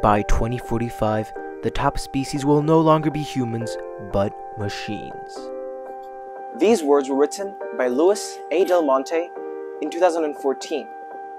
By 2045, the top species will no longer be humans, but machines. These words were written by Louis A. Del Monte in 2014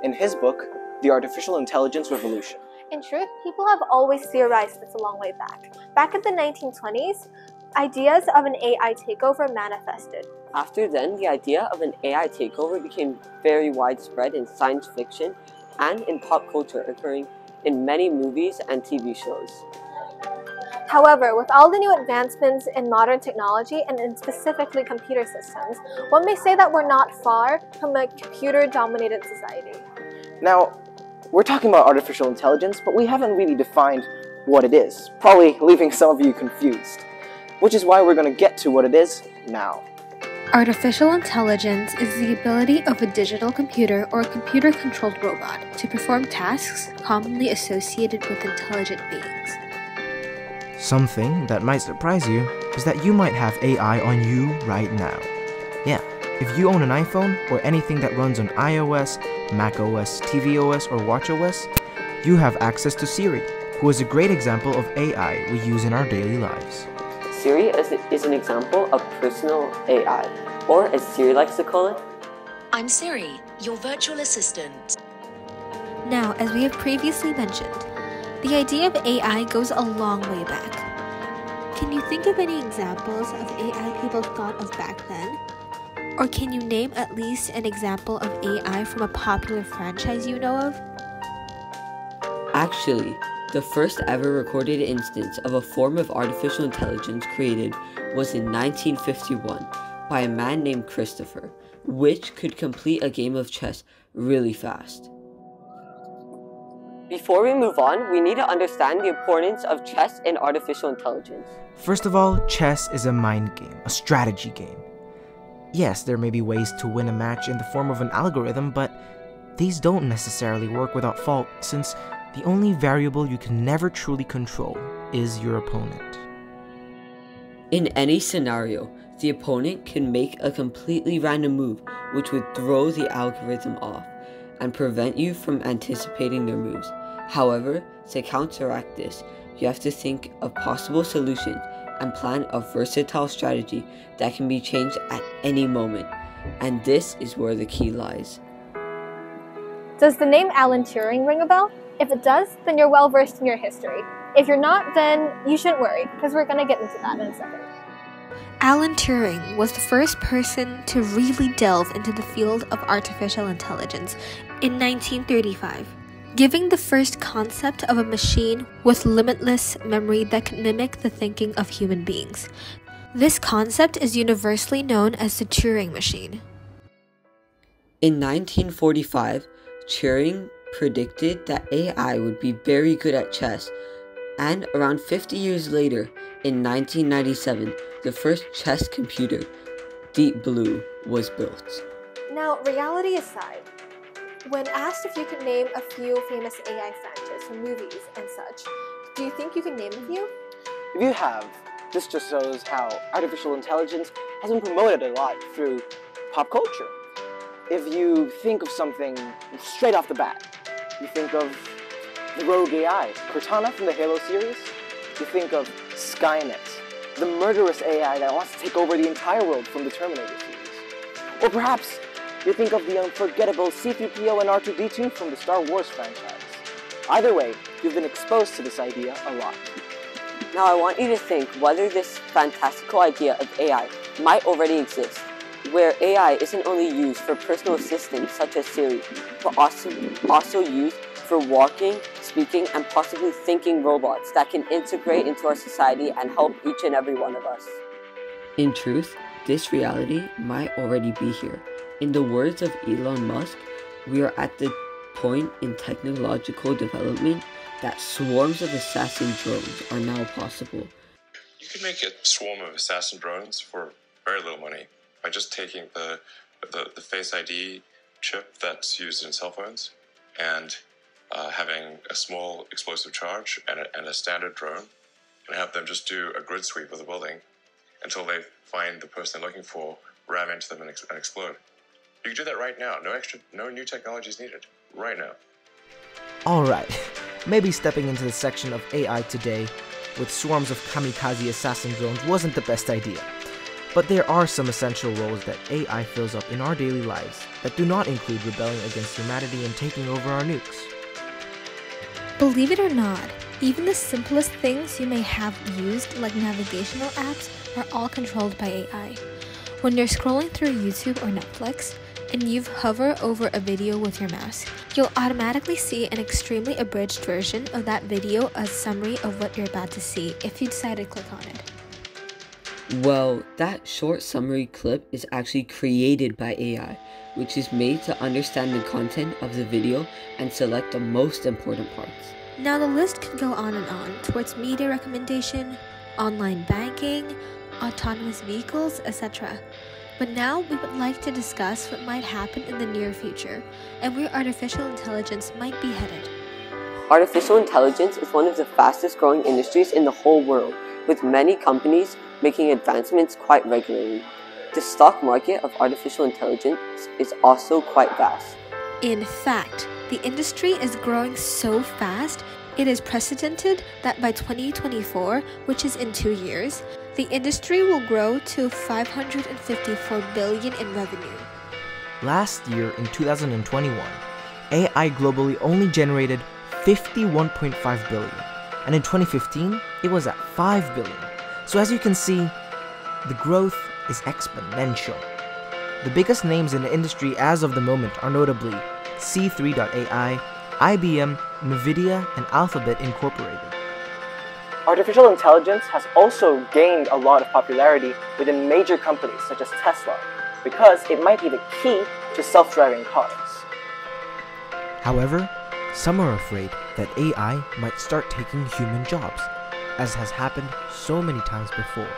in his book, The Artificial Intelligence Revolution. In truth, people have always theorized this a long way back. Back in the 1920s, ideas of an AI takeover manifested. After then, the idea of an AI takeover became very widespread in science fiction and in pop culture, occurring in many movies and TV shows. However, with all the new advancements in modern technology and in specifically computer systems, one may say that we're not far from a computer-dominated society. Now, we're talking about artificial intelligence, but we haven't really defined what it is, probably leaving some of you confused, which is why we're going to get to what it is now. Artificial intelligence is the ability of a digital computer or a computer-controlled robot to perform tasks commonly associated with intelligent beings. Something that might surprise you is that you might have AI on you right now. Yeah, if you own an iPhone or anything that runs on iOS, macOS, tvOS, or watchOS, you have access to Siri, who is a great example of AI we use in our daily lives. Siri is an example of personal AI, or as Siri likes to call it, I'm Siri, your virtual assistant. Now, as we have previously mentioned, the idea of AI goes a long way back. Can you think of any examples of AI people thought of back then? Or can you name at least an example of AI from a popular franchise you know of? Actually, the first ever recorded instance of a form of artificial intelligence created was in 1951 by a man named Christopher, which could complete a game of chess really fast. Before we move on, we need to understand the importance of chess in artificial intelligence. First of all, chess is a mind game, a strategy game. Yes, there may be ways to win a match in the form of an algorithm, but these don't necessarily work without fault, since the only variable you can never truly control is your opponent. In any scenario, the opponent can make a completely random move which would throw the algorithm off and prevent you from anticipating their moves. However, to counteract this, you have to think of possible solutions and plan a versatile strategy that can be changed at any moment. And this is where the key lies. Does the name Alan Turing ring a bell? If it does, then you're well versed in your history. If you're not, then you shouldn't worry, because we're going to get into that in a second. Alan Turing was the first person to really delve into the field of artificial intelligence in 1935, giving the first concept of a machine with limitless memory that can mimic the thinking of human beings. This concept is universally known as the Turing machine. In 1945, Turing predicted that AI would be very good at chess, and around 50 years later, in 1997, the first chess computer, Deep Blue, was built. Now, reality aside, when asked if you could name a few famous AI franchises from movies and such, do you think you can name a few? If you have, this just shows how artificial intelligence has been promoted a lot through pop culture. If you think of something straight off the bat, you think of the rogue AI, Cortana from the Halo series. You think of Skynet, the murderous AI that wants to take over the entire world from the Terminator series. Or perhaps you think of the unforgettable C-3PO and R2-D2 from the Star Wars franchise. Either way, you've been exposed to this idea a lot. Now I want you to think whether this fantastical idea of AI might already exist, where AI isn't only used for personal assistance such as Siri, but also used for walking, speaking, and possibly thinking robots that can integrate into our society and help each and every one of us. In truth, this reality might already be here. In the words of Elon Musk, we are at the point in technological development that swarms of assassin drones are now possible. You can make a swarm of assassin drones for very little money by just taking the Face ID chip that's used in cell phones and having a small explosive charge and a standard drone, and have them just do a grid sweep of the building until they find the person they're looking for, ram into them and explode. You can do that right now. No new technology is needed. Right now. Alright, maybe stepping into the section of AI today with swarms of kamikaze assassin drones wasn't the best idea. But there are some essential roles that AI fills up in our daily lives that do not include rebelling against humanity and taking over our nukes. Believe it or not, even the simplest things you may have used, like navigational apps, are all controlled by AI. When you're scrolling through YouTube or Netflix, and you hover over a video with your mouse, you'll automatically see an extremely abridged version of that video, a summary of what you're about to see, if you decide to click on it. Well, that short summary clip is actually created by AI, which is made to understand the content of the video and select the most important parts. Now the list could go on and on towards media recommendation, online banking, autonomous vehicles, etc. But now we would like to discuss what might happen in the near future and where artificial intelligence might be headed. Artificial intelligence is one of the fastest growing industries in the whole world, with many companies making advancements quite regularly. The stock market of artificial intelligence is also quite vast. In fact, the industry is growing so fast, it is precedented that by 2024, which is in 2 years, the industry will grow to $554 billion in revenue. Last year, in 2021, AI globally only generated $51.5 billion, and in 2015, it was at $5 billion. So as you can see, the growth is exponential. The biggest names in the industry as of the moment are notably C3.ai, IBM, NVIDIA, and Alphabet Incorporated. Artificial intelligence has also gained a lot of popularity within major companies such as Tesla, because it might be the key to self-driving cars. However, some are afraid that AI might start taking human jobs, as has happened so many times before.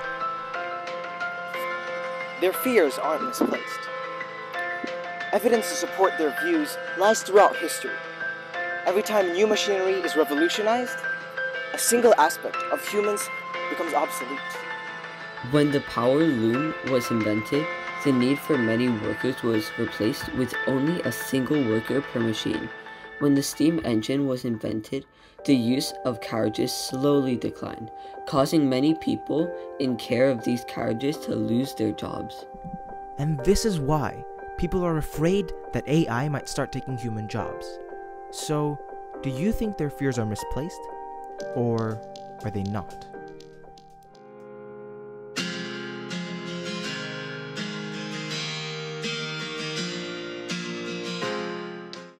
Their fears aren't misplaced. Evidence to support their views lies throughout history. Every time new machinery is revolutionized, a single aspect of humans becomes obsolete. When the power loom was invented, the need for many workers was replaced with only a single worker per machine. When the steam engine was invented, the use of carriages slowly declined, causing many people in care of these carriages to lose their jobs. And this is why people are afraid that AI might start taking human jobs. So, do you think their fears are misplaced? Or are they not?